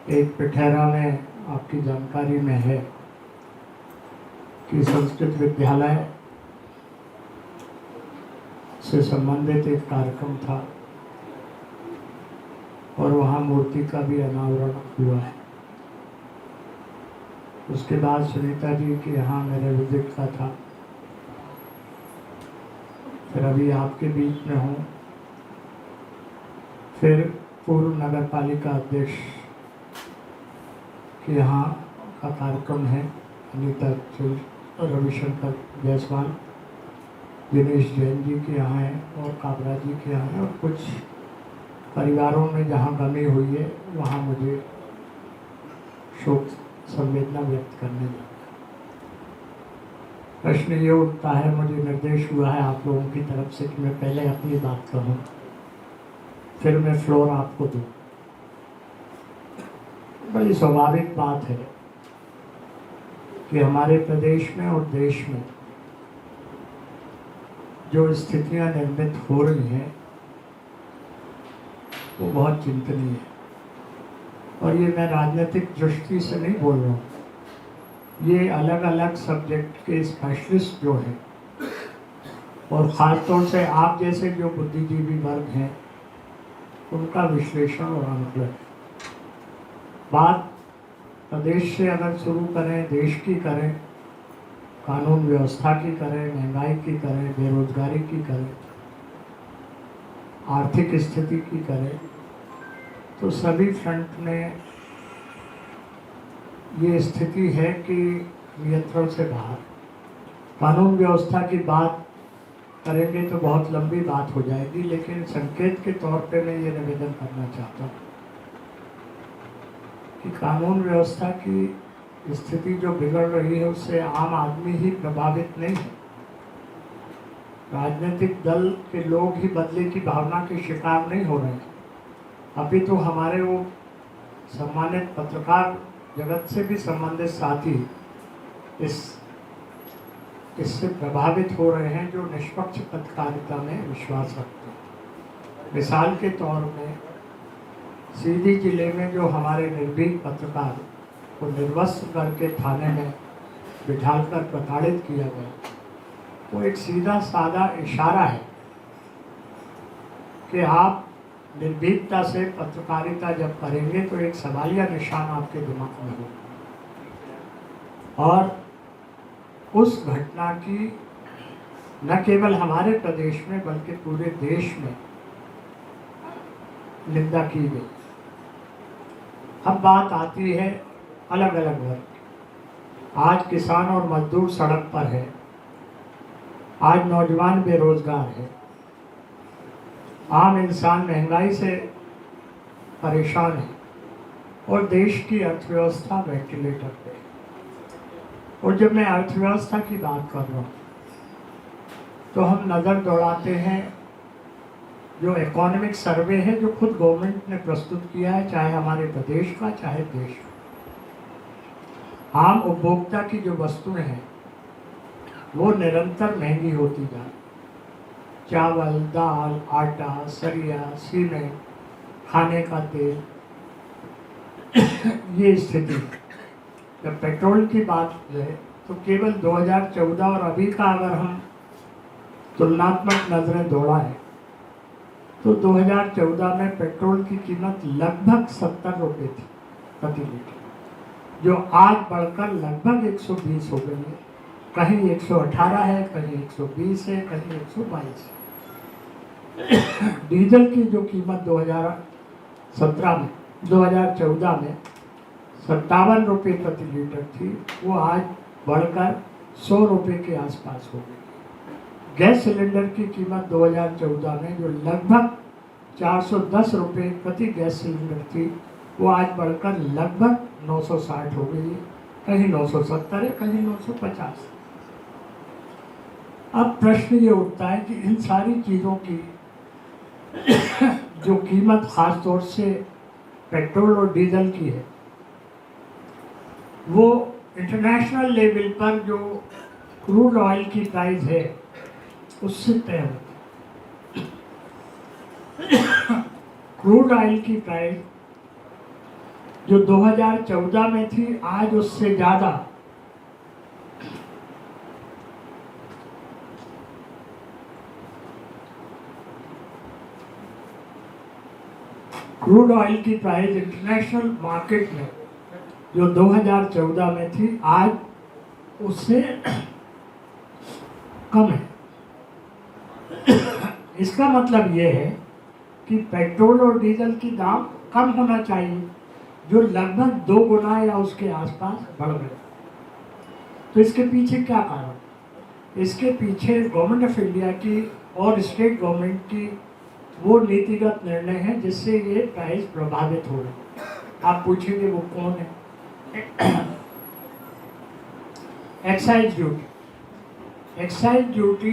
एक पिठेरा में आपकी जानकारी में है कि संस्कृत विद्यालय से संबंधित एक कार्यक्रम था और वहाँ मूर्ति का भी अनावरण हुआ है। उसके बाद सुनीता जी के यहाँ मेरे विजिट का था, फिर अभी आपके बीच में हूँ, फिर पूर्व नगर पालिका अध्यक्ष के यहाँ का कार्यक्रम है, अनीता रविशंकर जायसवाल, दिनेश जैन जी के यहाँ है और काबरा जी के यहाँ है, और कुछ परिवारों में जहाँ गमी हुई है वहाँ मुझे शोक संवेदना व्यक्त करने जाता। प्रश्न ये उठता है, मुझे निर्देश हुआ है आप लोगों की तरफ से कि मैं पहले अपनी बात कहूँ, फिर मैं फ्लोर आपको दूँ। बड़ी स्वाभाविक बात है कि हमारे प्रदेश में और देश में जो स्थितियां निर्मित हो रही हैं वो बहुत चिंतनीय है। और ये मैं राजनीतिक दृष्टि से नहीं बोल रहा हूँ, ये अलग अलग सब्जेक्ट के स्पेशलिस्ट जो हैं और ख़ासतौर से आप जैसे जो बुद्धिजीवी वर्ग हैं उनका विश्लेषण और आंकलन। बात प्रदेश से अगर शुरू करें, देश की करें, कानून व्यवस्था की करें, महंगाई की करें, बेरोजगारी की करें, आर्थिक स्थिति की करें, तो सभी फ्रंट में ये स्थिति है कि नियंत्रण से बाहर। कानून व्यवस्था की बात करेंगे तो बहुत लंबी बात हो जाएगी, लेकिन संकेत के तौर पे मैं ये निवेदन करना चाहता हूँ कि कानून व्यवस्था की स्थिति जो बिगड़ रही है उससे आम आदमी ही प्रभावित नहीं है। राजनीतिक दल के लोग ही बदले की भावना के शिकार नहीं हो रहे हैं। अभी तो हमारे वो सम्मानित पत्रकार जगत से भी संबंधित साथी इससे प्रभावित हो रहे हैं जो निष्पक्ष पत्रकारिता में विश्वास रखते हैं। मिसाल के तौर में सीधी जिले में जो हमारे निर्भीक पत्रकार को निर्वस्त्र करके थाने में बिठाकर प्रताड़ित किया गया, वो एक सीधा साधा इशारा है कि आप निर्भीकता से पत्रकारिता जब करेंगे तो एक सवालिया निशान आपके दिमाग में हो। और उस घटना की न केवल हमारे प्रदेश में बल्कि पूरे देश में निंदा की गई। अब बात आती है अलग अलग वर्ग। आज किसान और मजदूर सड़क पर है, आज नौजवान बेरोजगार है, आम इंसान महंगाई से परेशान है और देश की अर्थव्यवस्था वेंटिलेटर पे है। और जब मैं अर्थव्यवस्था की बात कर रहा हूँ तो हम नज़र दौड़ाते हैं जो इकोनॉमिक सर्वे है जो खुद गवर्नमेंट ने प्रस्तुत किया है, चाहे हमारे प्रदेश का चाहे देश का। आम उपभोक्ता की जो वस्तुएं हैं वो निरंतर महंगी होती जा रही। चावल, दाल, आटा, सरिया, सीमेंट, खाने का तेल, ये स्थिति। जब पेट्रोल की बात है तो केवल 2014 और अभी का अगर हम तुलनात्मक नजरें दौड़ाएं तो 2014 में पेट्रोल की कीमत लगभग 70 रुपये थी प्रति लीटर, जो आज बढ़कर लगभग 120 हो गई है। कहीं 118 है, कहीं 120 है, कहीं 122 है। डीजल की जो कीमत 2014 में 57 रुपये प्रति लीटर थी, वो आज बढ़कर 100 रुपये के आसपास हो गई। गैस सिलेंडर की कीमत 2014 में जो लगभग 410 रुपये प्रति गैस सिलेंडर थी, वो आज बढ़कर लगभग 960 हो गई है। कहीं 970 है, कहीं 950। अब प्रश्न ये उठता है कि इन सारी चीज़ों की जो कीमत खास तौर से पेट्रोल और डीजल की है, वो इंटरनेशनल लेवल पर जो क्रूड ऑयल की प्राइस है उससे तय होती है। क्रूड ऑयल की प्राइस जो 2014 में थी आज उससे ज़्यादा क्रूड ऑयल की प्राइस इंटरनेशनल मार्केट में जो 2014 में थी आज उससे कम है। इसका मतलब ये है कि पेट्रोल और डीजल की दाम कम होना चाहिए, जो लगभग 2 गुना या उसके आसपास बढ़ गए। तो इसके पीछे क्या कारण? इसके पीछे गवर्नमेंट ऑफ इंडिया की और स्टेट गवर्नमेंट की वो नीतिगत निर्णय है जिससे ये प्राइस प्रभावित हो रहे। आप पूछेंगे वो कौन है? Excise duty. Excise duty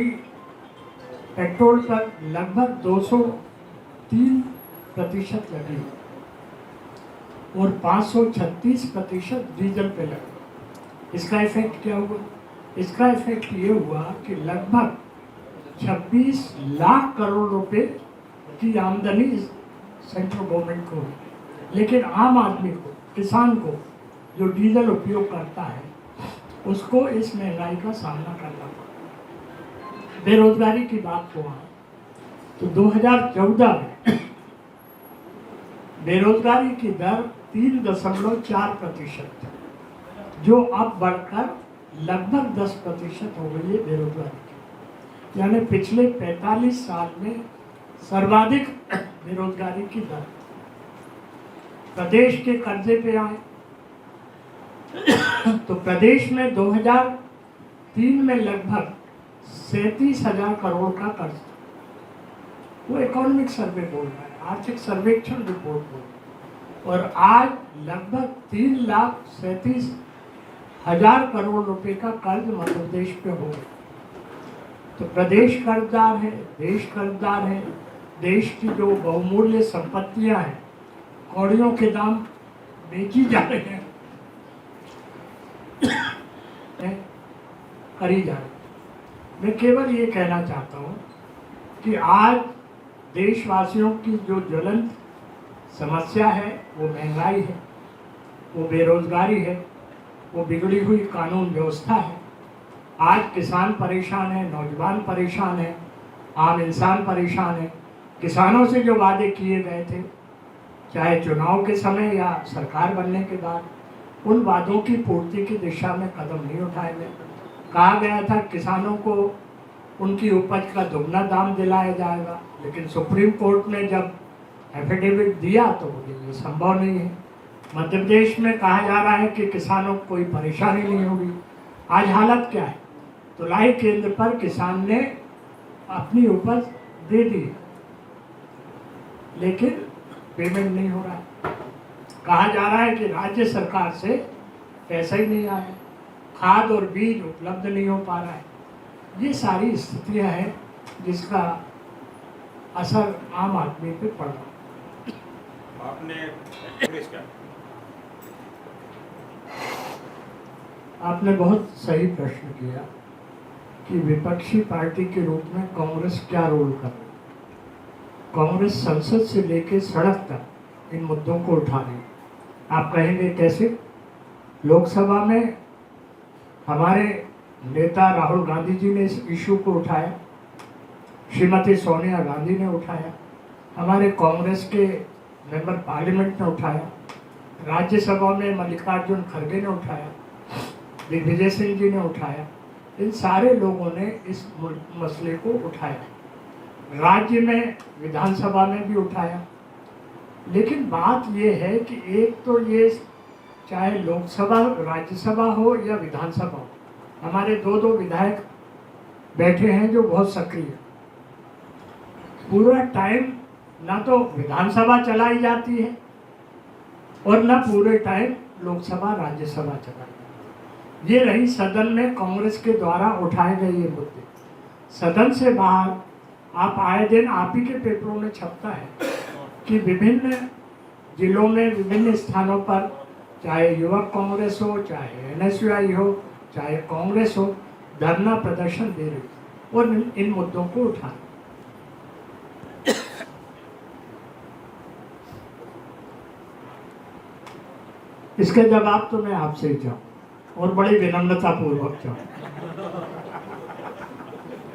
petrol पर लगभग 203% लगी और 536% डीजल पे लगी। इसका इफेक्ट क्या हुआ? इसका इफेक्ट ये हुआ कि लगभग 26 लाख करोड़ रुपए की आमदनी सेंट्रल गवर्नमेंट को हुई, लेकिन आम आदमी को, किसान को जो डीजल उपयोग करता है उसको इस महंगाई का सामना करना पड़ा। बेरोजगारी की बात को आए तो 2014 में बेरोजगारी की दर 3.4% थी, जो अब बढ़कर लगभग 10% हो गई है बेरोजगारी की। यानी पिछले 45 साल में सर्वाधिक बेरोजगारी की दर। प्रदेश के कर्जे पे आए तो प्रदेश में 2003 में लगभग 37,000 करोड़ का कर्ज था। वो इकोनॉमिक सर्वे बोल रहा है, आर्थिक सर्वेक्षण रिपोर्ट बोल रहा है। और आज लगभग 3,37,000 करोड़ रुपए का कर्ज मध्य प्रदेश पे हो गया। तो प्रदेश कर्जदार है, देश कर्जदार है। देश की जो बहुमूल्य संपत्तियां हैं, कौड़ियों के दाम बेची जा रहे हैं, करी जा रही। मैं केवल ये कहना चाहता हूँ कि आज देशवासियों की जो ज्वलंत समस्या है वो महंगाई है, वो बेरोजगारी है, वो बिगड़ी हुई कानून व्यवस्था है। आज किसान परेशान है, नौजवान परेशान है, आम इंसान परेशान है। किसानों से जो वादे किए गए थे, चाहे चुनाव के समय या सरकार बनने के बाद, उन वादों की पूर्ति की दिशा में कदम नहीं उठाए गए। कहा गया था किसानों को उनकी उपज का दुगना दाम दिलाया जाएगा, लेकिन सुप्रीम कोर्ट ने जब एफिडेविट दिया तो ये संभव नहीं है। मध्य प्रदेश में कहा जा रहा है कि किसानों को कोई परेशानी नहीं होगी। आज हालत क्या है? तुलाई केंद्र पर किसान ने अपनी उपज दे दी, लेकिन पेमेंट नहीं हो रहा है। कहा जा रहा है कि राज्य सरकार से पैसा ही नहीं आया, खाद और बीज उपलब्ध नहीं हो पा रहा है। ये सारी स्थितियां हैं जिसका असर आम आदमी पे पड़ रहा है। आपने बहुत सही प्रश्न किया कि विपक्षी पार्टी के रूप में कांग्रेस क्या रोल कर रही है। कांग्रेस संसद से लेकर सड़क तक इन मुद्दों को उठा रही है। आप कहेंगे कैसे? लोकसभा में हमारे नेता राहुल गांधी जी ने इस इशू को उठाया, श्रीमती सोनिया गांधी ने उठाया, हमारे कांग्रेस के मेंबर पार्लियामेंट ने उठाया, राज्यसभा में मल्लिकार्जुन खड़गे ने उठाया, दिग्विजय सिंह जी ने उठाया। इन सारे लोगों ने इस मसले को उठाया, राज्य में विधानसभा में भी उठाया। लेकिन बात यह है कि एक तो ये चाहे लोकसभा, राज्यसभा हो या विधानसभा हो, हमारे दो विधायक बैठे हैं जो बहुत सक्रिय। पूरा टाइम ना तो विधानसभा चलाई जाती है और ना पूरे टाइम लोकसभा राज्यसभा चलाई। ये रही सदन में कांग्रेस के द्वारा उठाए गए ये मुद्दे। सदन से बाहर आप आए दिन आप ही के पेपरों में छपता है कि विभिन्न जिलों में विभिन्न स्थानों पर, चाहे युवक कांग्रेस हो, चाहे NSUI हो, चाहे कांग्रेस हो, धरना प्रदर्शन दे रही और इन मुद्दों को उठा। इसके जवाब तो मैं आपसे ही चाहूँ और बड़ी विनम्रता पूर्वक चाहूँ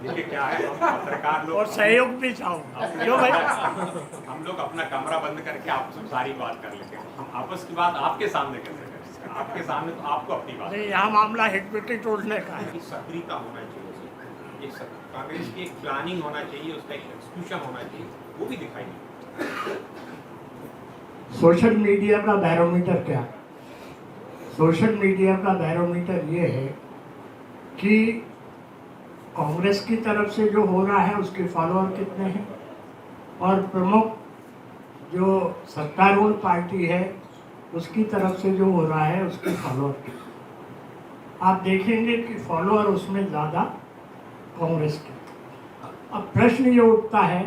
देखिए क्या है, हम पत्रकार लोग और सहयोग भी चाहूँगा क्यों भाई। हम लोग अपना कमरा बंद करके आपसे सारी बात कर लेते हैं। हम आपस की बात आपके सामने कैसे करें? आपके सामने तो आपको अपनी बात नहीं, यहाँ मामला हिटपिटी तोड़ने का है। की सक्रियता होना चाहिए, कांग्रेस की एक प्लानिंग होना चाहिए, उसका एक एक्सक्यूशन होना चाहिए, वो भी दिखाई नहीं। सोशल मीडिया का बैरोमीटर क्या है? सोशल मीडिया का बैरोमीटर ये है कि कांग्रेस की तरफ से जो हो रहा है उसके फॉलोअर कितने हैं, और प्रमुख जो सत्तारूढ़ पार्टी है उसकी तरफ से जो हो रहा है उसके फॉलोअर कितने। आप देखेंगे कि फॉलोअर उसमें ज़्यादा कांग्रेस के। अब प्रश्न ये उठता है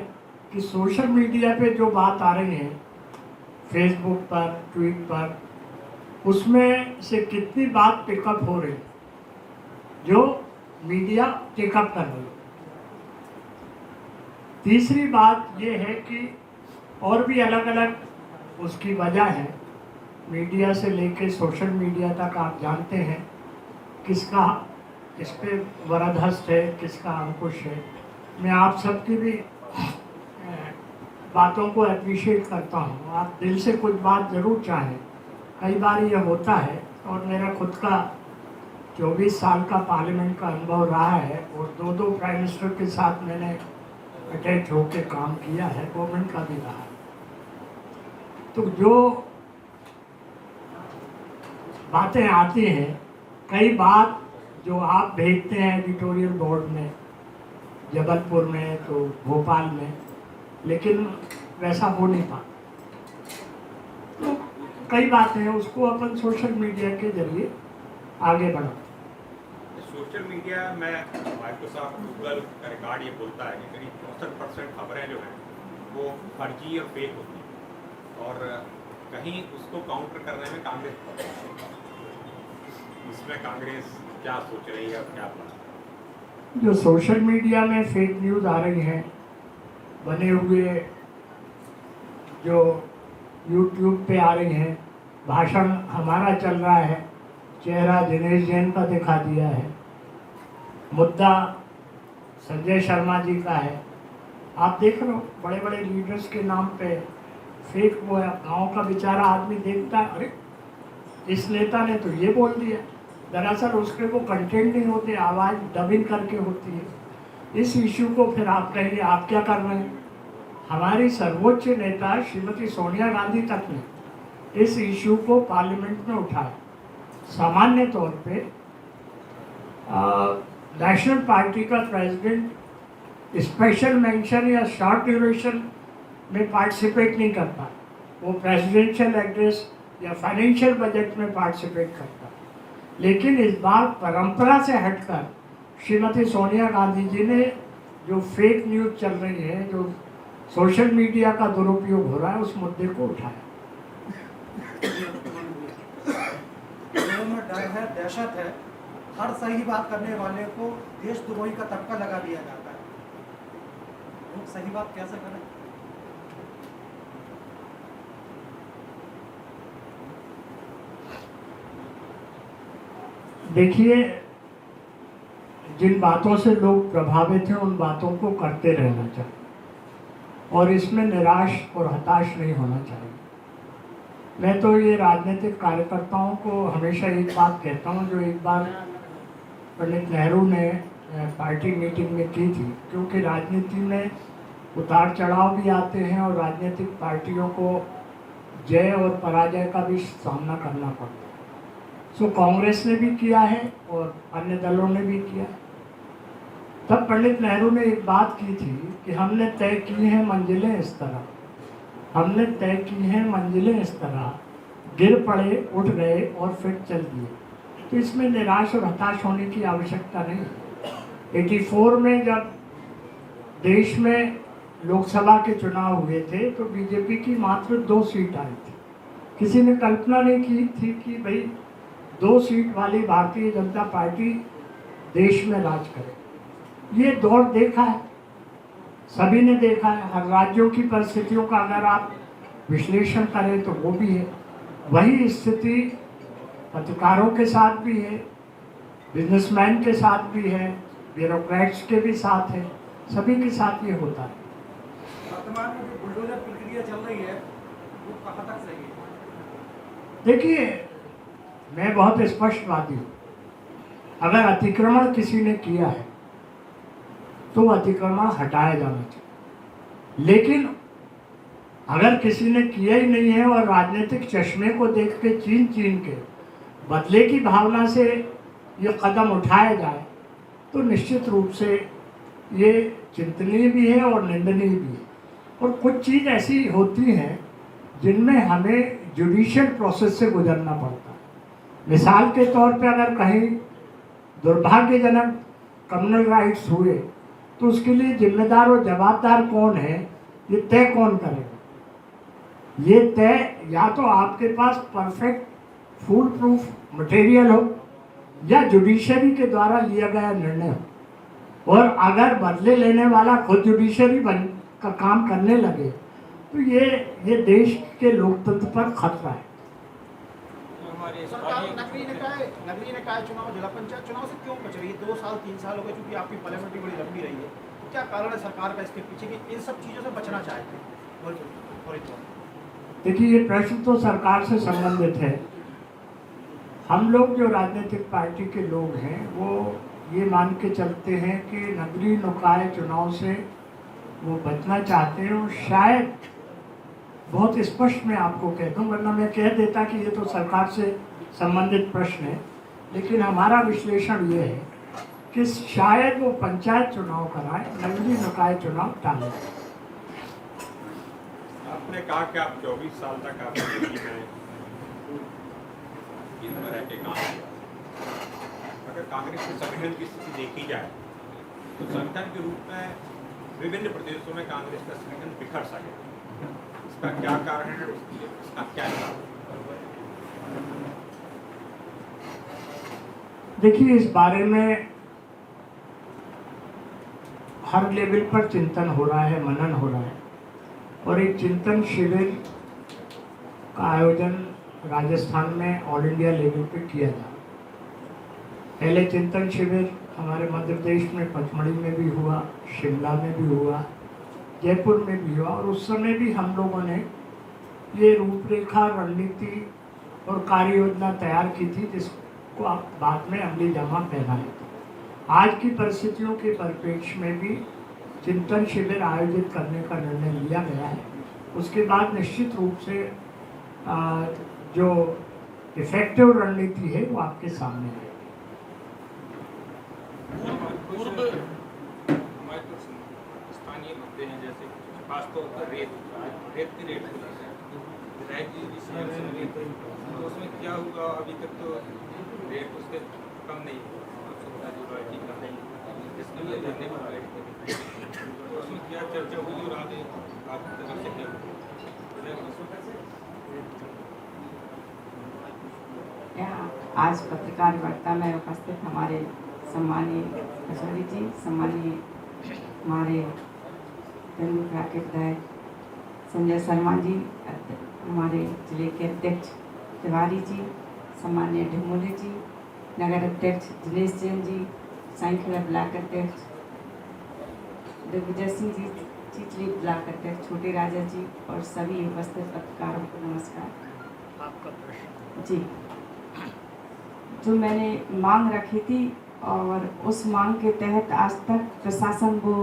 कि सोशल मीडिया पे जो बात आ रही है, फेसबुक पर, ट्वीट पर, उसमें से कितनी बात पिकअप हो रही जो मीडिया पिकअप कर रही है। तीसरी बात ये है कि और भी अलग अलग उसकी वजह है, मीडिया से लेके सोशल मीडिया तक आप जानते हैं किसका इस पे वरदहस्त है, किसका अंकुश है। मैं आप सबकी भी बातों को अप्रिशिएट करता हूँ, आप दिल से कुछ बात ज़रूर चाहें। कई बार ये होता है, और मेरा खुद का 24 साल का पार्लियामेंट का अनुभव रहा है और दो प्राइम मिनिस्टर के साथ मैंने अटैच होकर काम किया है, गवर्नमेंट का भी रहा है। तो जो बातें आती हैं, कई बात जो आप भेजते हैं एडिटोरियल बोर्ड में, जबलपुर में तो भोपाल में, लेकिन वैसा हो नहीं पाता। तो कई बातें हैं, उसको अपन सोशल मीडिया के जरिए आगे बढ़ा। सोशल मीडिया में माइक्रोसॉफ्ट गूगल का रिकॉर्ड ये बोलता है कि करीब 64% खबरें जो हैं वो फर्जी और फेक होती हैं, और कहीं उसको काउंटर करने में कांग्रेस, इसमें कांग्रेस क्या सोच रही है और क्या प्लान? जो सोशल मीडिया में फेक न्यूज़ आ रही हैं, बने हुए जो यूट्यूब पे आ रही हैं, भाषण हमारा चल रहा है, चेहरा दिनेश जैन का दिखा दिया है, मुद्दा संजय शर्मा जी का है। आप देख रहे हो बड़े बड़े लीडर्स के नाम पे फेक वो है। गाँव का बेचारा आदमी देखता है, अरे इस नेता ने तो ये बोल दिया, दरअसल उसके वो कंटेंट नहीं होते, आवाज़ डबिंग करके होती है। इस इशू को फिर आप कहेंगे आप क्या कर रहे हैं। हमारी सर्वोच्च नेता श्रीमती सोनिया गांधी तक ने इस इशू को पार्लियामेंट में उठाया। सामान्य तौर पे नेशनल पार्टी का प्रेसिडेंट स्पेशल मेंशन या शॉर्ट ड्यूरेशन में पार्टिसिपेट नहीं करता, वो प्रेसिडेंशियल एड्रेस या फाइनेंशियल बजट में पार्टिसिपेट करता। लेकिन इस बार परंपरा से हटकर श्रीमती सोनिया गांधी जी ने जो फेक न्यूज़ चल रही है, जो सोशल मीडिया का दुरुपयोग हो रहा है, उस मुद्दे को उठाया। में डर है, दहशत है, हर सही बात करने वाले को देशद्रोही का तबका लगा दिया जाता है। लोग सही बात कैसे करें? देखिए, जिन बातों से लोग प्रभावित हैं उन बातों को करते रहना चाहिए, और इसमें निराश और हताश नहीं होना चाहिए। मैं तो ये राजनीतिक कार्यकर्ताओं को हमेशा एक बात कहता हूँ, जो एक बार पंडित नेहरू ने पार्टी मीटिंग में की थी, क्योंकि राजनीति में उतार चढ़ाव भी आते हैं और राजनीतिक पार्टियों को जय और पराजय का भी सामना करना पड़ता है। सो कांग्रेस ने भी किया है और अन्य दलों ने भी किया। तब पंडित नेहरू ने एक बात की थी कि हमने तय की हैं मंजिलें इस तरह, हमने तय की हैं मंजिलें इस तरह, गिर पड़े उठ गए और फिर चल दिए। तो इसमें निराश और हताश होने की आवश्यकता नहीं है। 84 में जब देश में लोकसभा के चुनाव हुए थे तो बीजेपी की मात्र 2 सीट आई थी। किसी ने कल्पना नहीं की थी कि भाई 2 सीट वाली भारतीय जनता पार्टी देश में राज करे। ये दौर देखा है, सभी ने देखा है। हर राज्यों की परिस्थितियों का अगर आप विश्लेषण करें तो वो भी है। वही स्थिति पत्रकारों के साथ भी है, बिजनेसमैन के साथ भी है, ब्यूरोक्रेट्स के भी साथ है, सभी के साथ ये होता है। वर्तमान में जो बुलडोजर प्रक्रिया चल रही है वो कहाँ तक सही है? देखिए, मैं बहुत स्पष्टवादी हूँ। अगर अतिक्रमण किसी ने किया है तो अतिक्रमण हटाया जाना चाहिए, लेकिन अगर किसी ने किया ही नहीं है और राजनीतिक चश्मे को देख के चीन के बदले की भावना से ये कदम उठाया जाए तो निश्चित रूप से ये चिंतनीय भी है और निंदनीय भी है। और कुछ चीज़ ऐसी होती हैं जिनमें हमें जुडिशियल प्रोसेस से गुजरना पड़ता है। मिसाल के तौर पे अगर कहीं दुर्भाग्यजनक कम्युनल राइट्स हुए तो उसके लिए जिम्मेदार और जवाबदार कौन है, ये तय कौन करेगा? ये तय या तो आपके पास परफेक्ट फुल प्रूफ मटेरियल हो या जुडिशरी के द्वारा लिया गया निर्णय हो। और अगर बदले लेने वाला खुद जुडिशरी का काम करने लगे तो ये देश के लोकतंत्र पर खतरा है। सरकार नगरीय निकाय चुनाव, जिला पंचायत चुनाव से क्यों बच रही है? 2 साल 3 साल हो गए क्योंकि आपकी पार्लियामेंट बड़ी लंबी रही है, तो क्या कारण है सरकार का इसके पीछे कि इन सब चीज़ों से बचना चाहते हैं? देखिए, ये प्रश्न तो सरकार से संबंधित है। हम लोग जो राजनीतिक पार्टी के लोग हैं वो ये मान के चलते हैं कि नगरीय निकाय चुनाव से वो बचना चाहते हैं। और शायद बहुत स्पष्ट मैं आपको कह दूं, वरना मैं कह देता कि ये तो सरकार से संबंधित प्रश्न है, लेकिन हमारा विश्लेषण ये है कि शायद वो पंचायत चुनाव कराएं, नगरीय निकाय चुनाव टालें। आपने कहा कि आप 24 साल तक आपने दिल्ली में इस तरह के काम किया। अगर कांग्रेस के संगठन की स्थिति देखी जाए तो संगठन के रूप में विभिन्न प्रदेशों में कांग्रेस का संगठन बिखर सा गया। इसका क्या कारण है, इसका क्या कारण? देखिए, इस बारे में हर लेवल पर चिंतन हो रहा है, मनन हो रहा है, और एक चिंतन शिविर का आयोजन राजस्थान में ऑल इंडिया लेवल पे किया जा रहा है। पहले चिंतन शिविर हमारे मध्य प्रदेश में पचमढ़ी में भी हुआ, शिमला में भी हुआ, जयपुर में भी हुआ, और उस समय भी हम लोगों ने ये रूपरेखा, रणनीति और कार्य योजना तैयार की थी जिसको आप बाद में अमली जामा पहनाए थे। आज की परिस्थितियों के परिप्रेक्ष्य में भी चिंतन शिविर आयोजित करने का निर्णय लिया गया है। उसके बाद निश्चित रूप से जो इफेक्टिव रणनीति है वो आपके सामने है। पूर्व हमारे कुछ स्थानीय मुद्दे हैं, जैसे खासतौर पर रेत की रेट को लेकर विधायक जी भी सीएम से मिले, तो उसमें क्या हुआ? अभी तक तो रेट उसके कम नहीं हुआ, सुविधा जो रॉयल्टी का नहीं, इसके लिए धरने पर बैठे थे, तो उसमें क्या चर्चा हुई और आगे आपकी तरफ से क्या हुआ? आज पत्रकार वार्ता में उपस्थित हमारे सम्मानीय कचौरी जी, सम्मानीय हमारे डेमोक्रेट के विधायक संजय शर्मा जी, हमारे जिले के अध्यक्ष तिवारी जी, सम्मानीय ढिमोले जी, नगर अध्यक्ष दिनेश जैन जी, साइकिल ब्लॉक अध्यक्ष दिग्विजय सिंह जी, चिचली ब्लॉक अध्यक्ष छोटे राजा जी और सभी उपस्थित पत्रकारों को नमस्कार। आपका प्रश्न जी, जो मैंने मांग रखी थी और उस मांग के तहत आज तक प्रशासन वो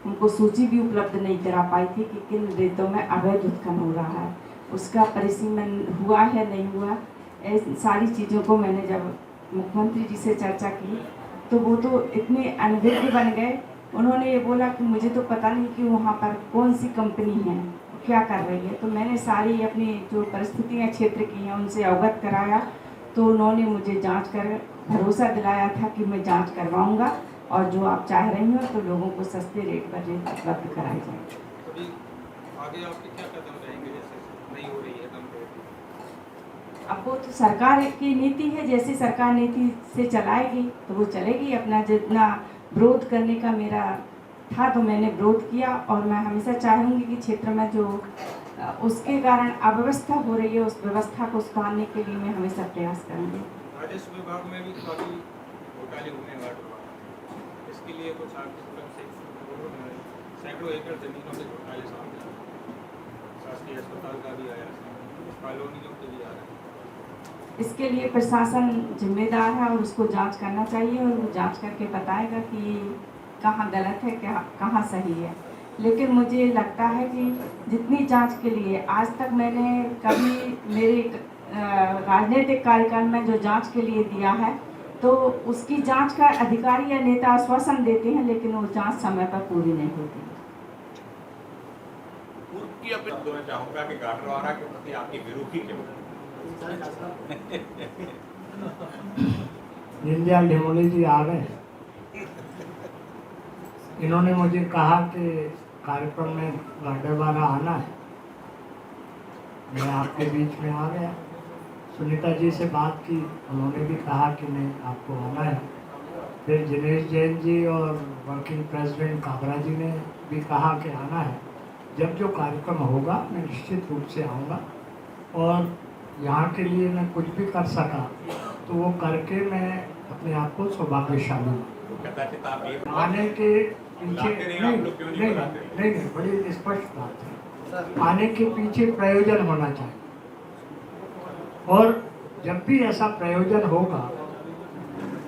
उनको सूची भी उपलब्ध नहीं करा पाई थी कि किन रेतों में अवैध उत्खनन हो रहा है, उसका परिसीमन हुआ है नहीं हुआ, ऐसी सारी चीज़ों को मैंने जब मुख्यमंत्री जी से चर्चा की तो वो तो इतने अनभिज्ञ बन गए। उन्होंने ये बोला कि मुझे तो पता नहीं कि वहाँ पर कौन सी कंपनी है, क्या कर रही है। तो मैंने सारी अपनी जो परिस्थितियाँ क्षेत्र की हैं उनसे अवगत कराया, तो उन्होंने मुझे जांच कर भरोसा दिलाया था कि मैं जांच करवाऊंगा और जो आप चाह रही हो तो लोगों को सस्ते रेट पर रेत उपलब्ध कराई जाए। अभी आगे आपके क्या कदम रहेंगे, जैसे नहीं हो रही है कम रेट? अब वो तो सरकार की नीति है, जैसी सरकार नीति से चलाएगी तो वो चलेगी। अपना जितना विरोध करने का मेरा था तो मैंने विरोध किया, और मैं हमेशा चाहूँगी कि क्षेत्र में जो उसके कारण अव्यवस्था हो रही है उस व्यवस्था को सुधारने के लिए मैं हमेशा प्रयास करूँगी। राजस्व विभाग में भी काफ़ी घोटाले हुए हैं वाटर वाला। इसके लिए कुछ आपकी तरफ से सैकड़ों एकड़ जमीनों के घोटाले सामने आए, शासकीय अस्पताल का भी आया, कॉलोनियों के भी आ रहा है। इसके लिए प्रशासन जिम्मेदार है और उसको जांच करना चाहिए और वो जांच करके बताएगा कि कहाँ गलत है क्या कहाँ सही है। लेकिन मुझे लगता है कि जितनी जांच के लिए आज तक मैंने कभी मेरे राजनीतिक कार्यकाल में जो जांच के लिए दिया है तो उसकी जांच का अधिकारी या नेता आश्वासन देते हैं, लेकिन वो जांच समय पर पूरी नहीं होती। की अपील मैं चाहूँगा कि गाडरवारा के प्रति आपकी विरूपी क्यों? जिंदयाल ढिमोली जी आ गए। इन्होंने मुझे कहा कि कार्यक्रम में गाडरवारा आना है, मैं आपके बीच में आ गया। सुनीता जी से बात की, उन्होंने भी कहा कि नहीं आपको आना है। फिर जिनेश जैन जी और वर्किंग प्रेसिडेंट काबरा जी ने भी कहा कि आना है। जब जो कार्यक्रम होगा मैं निश्चित रूप से आऊँगा और यहाँ के लिए मैं कुछ भी कर सका तो वो करके मैं अपने आप को सौभाग्यशाली कदाचित आप ये आने के पीछे बुलाते नहीं, आप लोग क्यों नहीं बुलाते? नहीं, बड़ी स्पष्ट बात है। आने के पीछे प्रयोजन होना चाहिए और जब भी ऐसा प्रयोजन होगा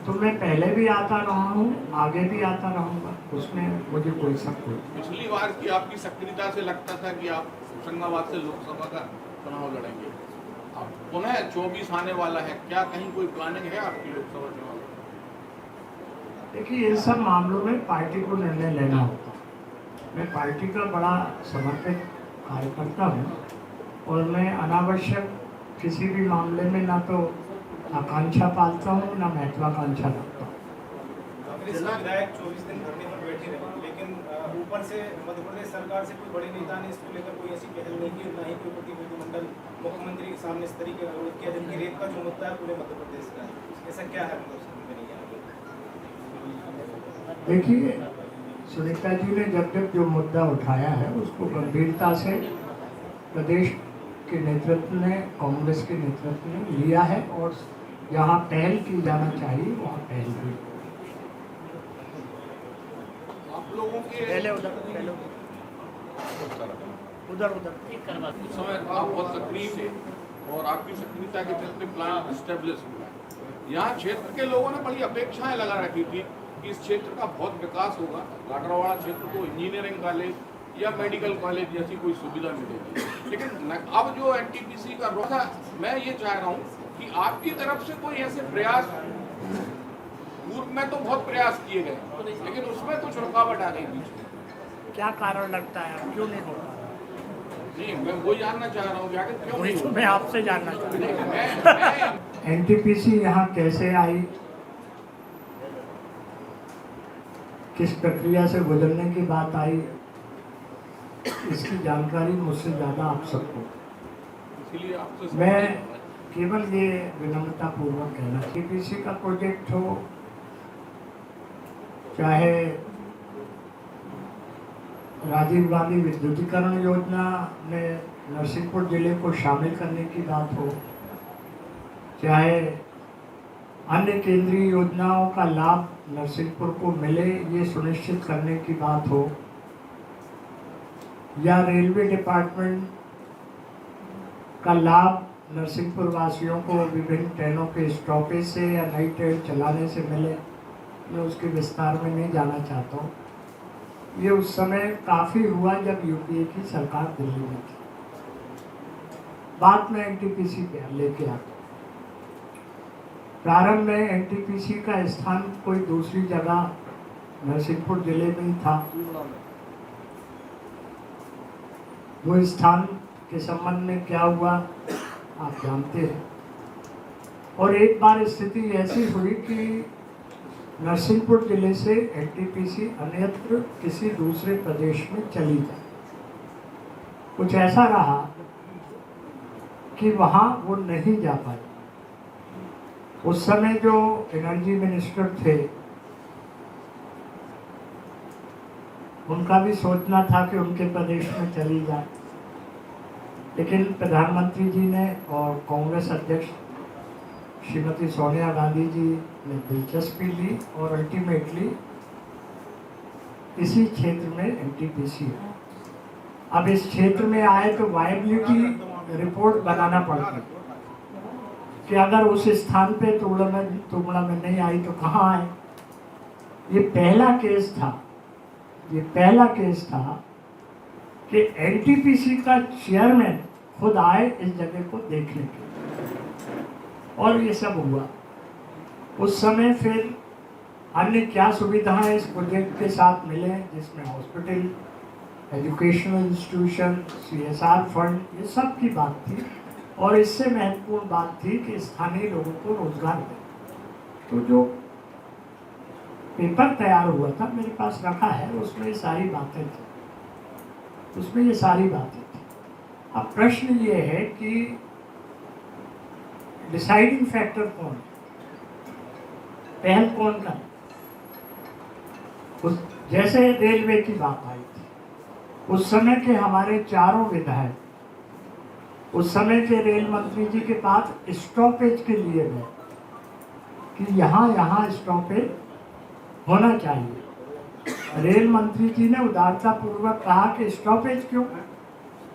तो मैं पहले भी आता रहा हूँ, आगे भी आता रहूँगा, उसमें मुझे कोई शक नहीं। पिछली बार की आपकी सक्रियता से लगता था कि आप होशंगाबाद से लोकसभा का चुनाव लड़ेंगे। अब पुनः 24 आने वाला है, क्या कहीं कोई प्लानिंग है आपकी लोकसभा चुनाव? देखिए, इन सब मामलों में पार्टी को निर्णय लेना होता है। मैं पार्टी का बड़ा समर्पित कार्यकर्ता हूँ और मैं अनावश्यक किसी भी मामले में ना तो आकांक्षा पालता हूँ ना महत्वाकांक्षा रखता हूँ। कांग्रेस के विधायक 24 दिन धरने पर बैठे रहे, लेकिन ऊपर से मध्य प्रदेश सरकार से कोई बड़े नेता ने इसको लेकर कोई ऐसी पहल नहीं की, ना ही कोई प्रतिनिधिमंडल मुख्यमंत्री के सामने इस तरीके का अनुरोध किया, जबकि रेत का जो मुद्दा है पूरे मध्य प्रदेश का है। ऐसा क्या है मतलब समझ में नहीं आ रहा। देखिए, सुनीता जी ने जब जब जो मुद्दा उठाया है उसको गंभीरता से प्रदेश के नेतृत्व ने, कांग्रेस के नेतृत्व ने लिया है और जहाँ पहल की जाना चाहिए वहाँ पहल की। आप लोगों के उस समय आप बहुत सक्रिय थे और आपकी सक्रियता के चलते प्लान एस्टेब्लिश हुआ। यहाँ क्षेत्र के लोगों ने बड़ी अपेक्षाएं लगा रखी थी कि इस क्षेत्र का बहुत विकास होगा, गाडरवाड़ा क्षेत्र को इंजीनियरिंग कॉलेज या मेडिकल कॉलेज जैसी कोई सुविधा मिलेगी। लेकिन अब जो एनटीपीसी का रोजा, मैं ये चाह रहा हूँ कि आपकी तरफ से कोई ऐसे प्रयास, पूर्व में तो बहुत प्रयास किए गए लेकिन उसमें कुछ रुकावट आ गई बीच में। क्या कारण लगता है, क्यों नहीं होगा? नहीं, मैं वो जानना चाह रहा हूँ कि आखिर क्यों नहीं मैं आपसे जानना चाहता मैं हूँ एनटीपीसी यहाँ कैसे आई, किस प्रक्रिया से गुजरने की बात आई, इसकी जानकारी मुझसे ज़्यादा आप सबको। इसलिए आपसे मैं केवल ये विनम्रता पूर्वक कहना, एनटीपीसी का प्रोजेक्ट हो चाहे राजीव गांधी विद्युतीकरण योजना में नरसिंहपुर जिले को शामिल करने की बात हो, चाहे अन्य केंद्रीय योजनाओं का लाभ नरसिंहपुर को मिले ये सुनिश्चित करने की बात हो, या रेलवे डिपार्टमेंट का लाभ नरसिंहपुर वासियों को विभिन्न ट्रेनों के स्टॉपेज से या नई ट्रेन चलाने से मिले, मैं उसके विस्तार में नहीं जाना चाहता हूँ। ये उस समय काफ़ी हुआ जब यूपीए की सरकार दिल्ली में थी। बाद में एनटीपीसी पे लेके आता। प्रारंभ में एनटीपीसी का स्थान कोई दूसरी जगह नरसिंहपुर जिले में ही था। वो स्थान के संबंध में क्या हुआ आप जानते हैं। और एक बार स्थिति ऐसी हुई कि नरसिंहपुर जिले से एनटीपीसी अन्यत्र किसी दूसरे प्रदेश में चली गई। कुछ ऐसा रहा कि वहाँ वो नहीं जा पाई। उस समय जो एनर्जी मिनिस्टर थे उनका भी सोचना था कि उनके प्रदेश में चली जाए, लेकिन प्रधानमंत्री जी ने और कांग्रेस अध्यक्ष श्रीमती सोनिया गांधी जी ने दिलचस्पी ली और अल्टीमेटली इसी क्षेत्र में एनटीपीसी है। अब इस क्षेत्र में आए तो वायबिलिटी रिपोर्ट बनाना पड़ता है कि अगर उस स्थान पे तुगड़ा में नहीं आई तो कहाँ आए। ये पहला केस था कि एनटीपीसी का चेयरमैन खुद आए इस जगह को देखने के लिए, और ये सब हुआ। उस समय फिर अन्य क्या सुविधाएं इस प्रोजेक्ट के साथ मिले, जिसमें hospital, educational institution, CSR fund, ये सब की बात थी। और इससे महत्वपूर्ण बात थी कि स्थानीय लोगों को रोजगार मिले। तो जो पेपर तैयार हुआ था, मेरे पास रखा है, उसमें ये सारी बातें थी, अब प्रश्न ये है कि डिसाइडिंग फैक्टर कौन है, पहल कौन का। जैसे रेलवे की बात आई थी, उस समय के हमारे चारों विधायक उस समय के रेल मंत्री जी के पास स्टॉपेज के लिए गए कि यहाँ स्टॉपेज होना चाहिए। रेल मंत्री जी ने उदारता पूर्वक कहा कि स्टॉपेज क्यों,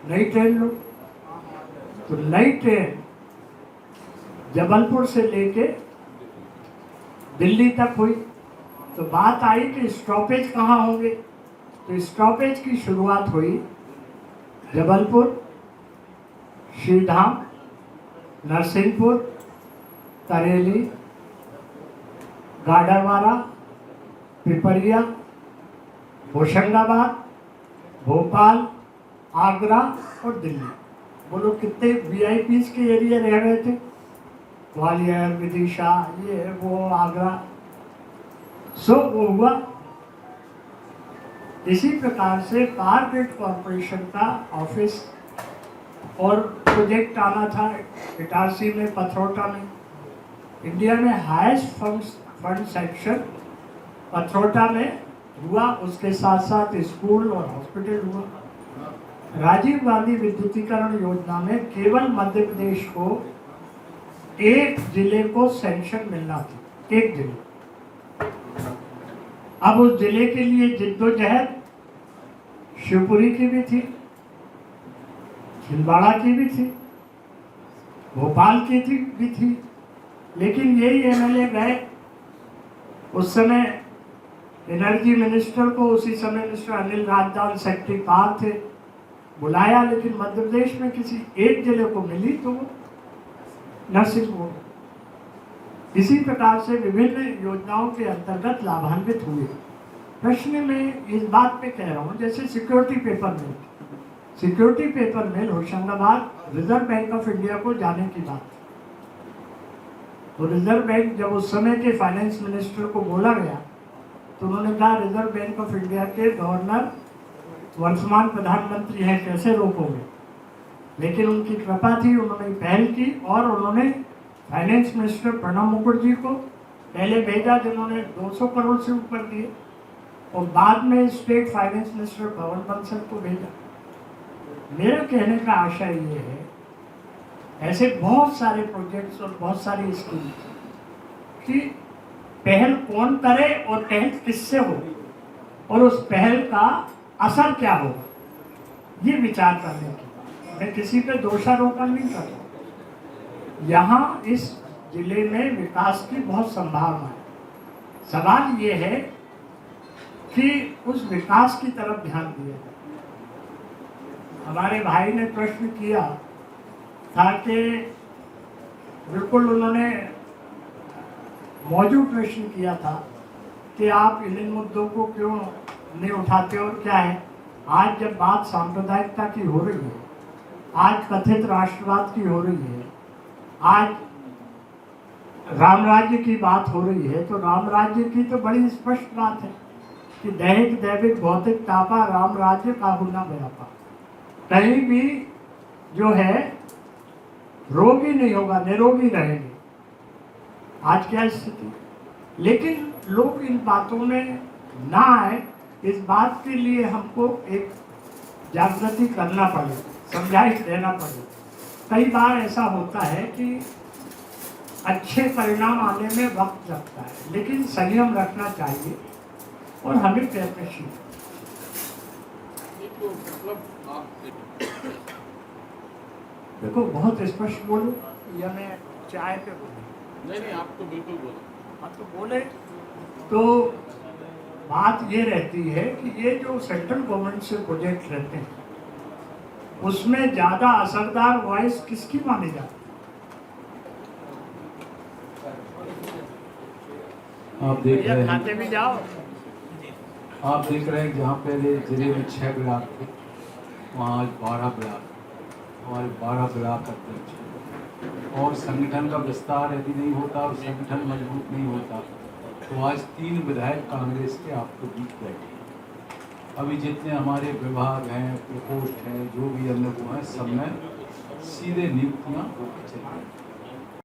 नई ट्रेन लो। तो नई ट्रेन जबलपुर से लेके दिल्ली तक हुई। तो बात आई कि स्टॉपेज कहाँ होंगे, तो स्टॉपेज की शुरुआत हुई जबलपुर, श्रीधाम, नरसिंहपुर, तरेली, गाडरवारा, पिपरिया, होशंगाबाद, भोपाल, आगरा और दिल्ली। बोलो कितने VIPs के एरिया रह गए थे, ग्वालियर, विदिशा, ये वो, आगरा। सो वो हुआ। इसी प्रकार से पावर ग्रिड कॉरपोरेशन का ऑफिस और प्रोजेक्ट आना था इटारसी में, पथरौटा में। इंडिया में हाईएस्ट फंड सेक्शन पथरौटा में हुआ, उसके साथ साथ स्कूल और हॉस्पिटल हुआ। राजीव गांधी विद्युतीकरण योजना में केवल मध्य प्रदेश को एक जिले को सैंक्शन मिलना थी, एक जिले। अब उस जिले के लिए जिद्दोजहद शिवपुरी की भी थी, छिंदवाड़ा की भी थी, भोपाल की भी थी, लेकिन यही MLA गए। उस समय एनर्जी मिनिस्टर को, उसी समय mister Anil Rajdan secretary power थे, बुलाया, लेकिन मध्य प्रदेश में किसी एक जिले को मिली तो वो नरसिंहपुर। इसी प्रकार से विभिन्न योजनाओं के अंतर्गत लाभान्वित हुए। प्रश्न में इस बात पे कह रहा हूँ, जैसे security paper mill Hoshangabad reserve bank of India को जाने की बात। तो रिजर्व बैंक, जब उस समय के फाइनेंस मिनिस्टर को बोला गया तो उन्होंने कहा रिजर्व बैंक ऑफ इंडिया के गवर्नर वर्तमान प्रधानमंत्री हैं, कैसे रोकोगे। लेकिन उनकी कृपा थी, उन्होंने पहल की और उन्होंने फाइनेंस मिनिस्टर प्रणब मुखर्जी को पहले भेजा, जिन्होंने 200 करोड़ से ऊपर दिए, और बाद में स्टेट फाइनेंस मिनिस्टर पवन बंसल को भेजा। मेरा कहने का आशय ये है, ऐसे बहुत सारे प्रोजेक्ट्स और बहुत सारी स्कीम कि पहल कौन करे और पहल किससे हो, और उस पहल का असर क्या होगा, ये विचार करने की। मैं किसी पे दोषारोपण नहीं कर रहा। यहाँ इस जिले में विकास की बहुत संभावना है। सवाल ये है कि उस विकास की तरफ ध्यान दिया जाए। हमारे भाई ने प्रश्न किया था कि बिल्कुल उन्होंने मौजूद प्रश्न किया था कि आप इन मुद्दों को क्यों नहीं उठाते, और क्या है। आज जब बात सांप्रदायिकता की हो रही है, आज कथित राष्ट्रवाद की हो रही है, आज राम राज्य की बात हो रही है, तो राम राज्य की तो बड़ी स्पष्ट बात है कि दैहिक दैविक भौतिक तापा राम राज्य का होना व्यापा। कहीं भी जो है रोगी नहीं होगा, निरोगी रहेंगे। आज क्या स्थिति, लेकिन लोग इन बातों में ना आए, इस बात के लिए हमको एक जागृति करना पड़ेगा, समझाइश देना पड़ेगा। कई बार ऐसा होता है कि अच्छे परिणाम आने में वक्त लगता है, लेकिन संयम रखना चाहिए और हमें प्रयत्नशील। ये तो मतलब आप देखो, बहुत स्पष्ट बोलूं या मैं चाय पे बोलूं? नहीं आप तो बिल्कुल बोलो। हाँ, तो बोले तो बात ये रहती है कि ये जो सेंट्रल गवर्नमेंट से प्रोजेक्ट रहते हैं उसमें ज़्यादा असरदार वॉइस किसकी मानी जाती है? आप देख रहे खाते हैं, भी जाओ। आप देख रहे हैं जहाँ पहले जिले में 6 ब्लॉक थे वहाँ आज 12 ब्लॉक, हमारे 12 ब्लॉक अध्यक्ष हैं। और संगठन का विस्तार यदि नहीं होता और संगठन मजबूत नहीं होता तो आज 3 विधायक कांग्रेस के आपको बीच बैठे हैं। अभी जितने हमारे विभाग हैं, प्रकोष्ठ हैं, जो भी अन्य वो हैं, सब में सीधे नियुक्तियाँ होकर चल रही हैं।